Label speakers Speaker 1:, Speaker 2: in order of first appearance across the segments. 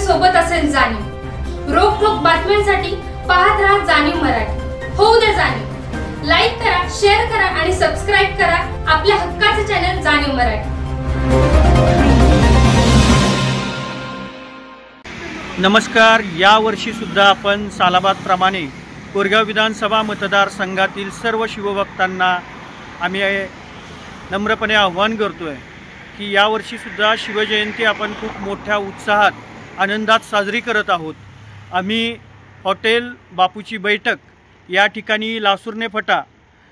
Speaker 1: सोबत असेल जाणीव। रोखोक बातम्यांसाठी पाहत राहा जाणीव मराठी। होऊ दे जाणीव। लाईक करा, शेअर करा आणि सबस्क्राइब करा आपल्या हक्काचे चॅनल जाणीव मराठी।
Speaker 2: नमस्कार। या वर्षी सुद्धा आपण सालाबाद प्रमाणे कोरेगाव विधानसभा मतदारसंघातील सर्व शिवभक्तांना आम्ही नम्रपणे आव्हान करतोय की या वर्षी सुद्धा शिवजयंती आपण खूप मोठ्या उत्साहात आनंदात साजरी करत आहोत। आम्ही हॉटेल बापूची बैठक या ठिकाणी लासूरने फटा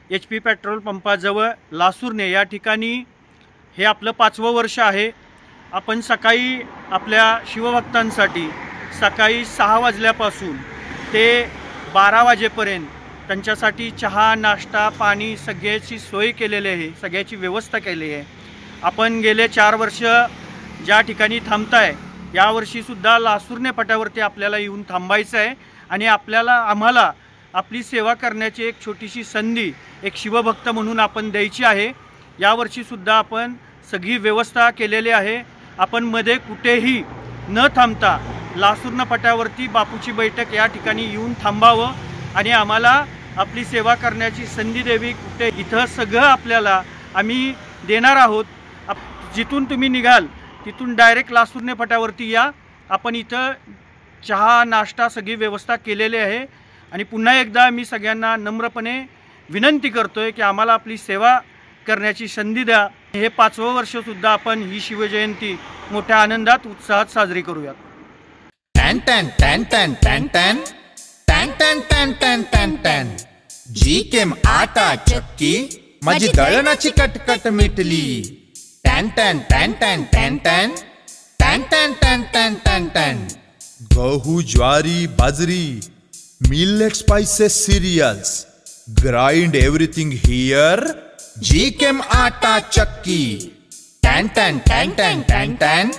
Speaker 2: HP पेट्रोल पंपाजवळ लासूरने या ठिकाणी हे आपलं 5वं वर्ष आहे। आपण सकाळी आपल्या शिवभक्तांसाठी सकाळी 6 वाजल्यापासून ते 12 वाजेपर्यंत त्यांच्यासाठी चहा, नाश्ता, पाणी सगळ्याची सोय केलेली आहे, सगळ्याची व्यवस्था केली आहे। आपण गेले 4 वर्ष ज्या ठिकाणी थांबताय यावर्षीसुद्धा लासूरने फटावरती आपल्याला येऊन थांबायचं आहे आणि आम्हाला आपली सेवा करण्याची एक छोटीशी संधी एक शिवभक्त म्हणून आपण द्यायची आहे। यावर्षीसुद्धा आपण सगळी व्यवस्था केलेली आहे। आपण मध्ये कुठेही न थांबता लासूरने फटावरती बापूची बैठक या ठिकाणी येऊन थांबावं आणि आम्हाला आपली सेवा करण्याची संधी द्यावी। कुठे इथं सगळं आपल्याला आम्ही देणार आहोत। जिथून तुम्ही निघाल तिथून डायरेक्ट लासूरने फटावरती या। आपण इथं चहा, नाश्ता सगळी व्यवस्था केलेली आहे आणि पुन्हा एकदा मी सगळ्यांना नम्रपणे विनंती करतोय की आम्हाला आपली सेवा करण्याची संधी द्या। हे 5वं वर्षसुद्धा आपण ही शिवजयंती मोठ्या आनंदात उत्साहात साजरी करूयात।
Speaker 3: टॅन टॅन टॅन टॅन टॅन टॅन टॅन टॅन टॅन टॅन टॅन टॅन जीकेम आटा चक्की माझी दळणाची कटकट मिटली। टॅन टॅन टॅन टॅन टॅन टॅन टॅन टॅन टॅन टॅन टॅन टॅन
Speaker 4: गहू, ज्वारी, बाजरी, millet, spices, cereals, grind everything here
Speaker 3: जीकेम आटा चक्की। टॅन टॅन टॅन टॅन टॅन टॅन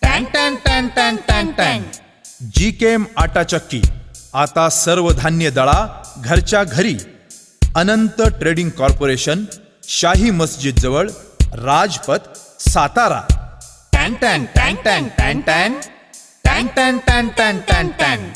Speaker 3: टॅन टॅन टॅन टॅन टॅन टॅन
Speaker 4: जीकेम आटा चक्की आता सर्व धान्य दळा घरच्या घरी। अनंत ट्रेडिंग कॉर्पोरेशन, शाही मस्जिद जवळ, राजपथ, सातारा।
Speaker 3: टॅन टॅन टॅन टॅन टॅन टॅन टॅन टॅन टॅन टॅन टॅन टॅन